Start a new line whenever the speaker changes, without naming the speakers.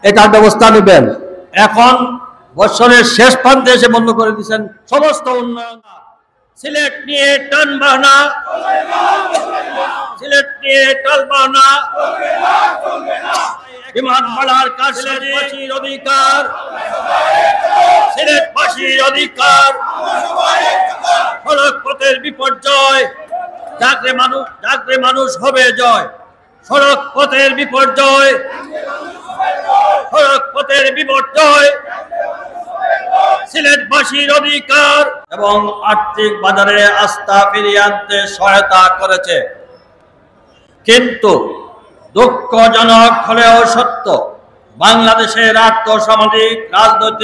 এটার ব্যবস্থা নেবেন। এখন বছরের শেষ প্রান্তে এসে বন্ধ করে দিচ্ছেন সমস্ত উন্নয়ন। সিলেট নিয়ে টান বাহানা, সিলেট নিয়ে টাল বাহানা, বিমানবালার কারসাজির অধিকার, সিলেটবাসীর অধিকার, সড়ক পথের বিপর্যয়, জাগরে মানুষ হবে জয়। সড়ক পথের বিপর্যয়, সড়ক পথের বিপর্যয়, সিলেটবাসীর অধিকার এবং আর্থিক বাজারে আস্থা ফিরিয়ে আনতে সহায়তা করেছে। কিন্তু দুঃখজনক হলেও সত্য, বাংলাদেশের আর্থসামাজিক রাজনৈতিক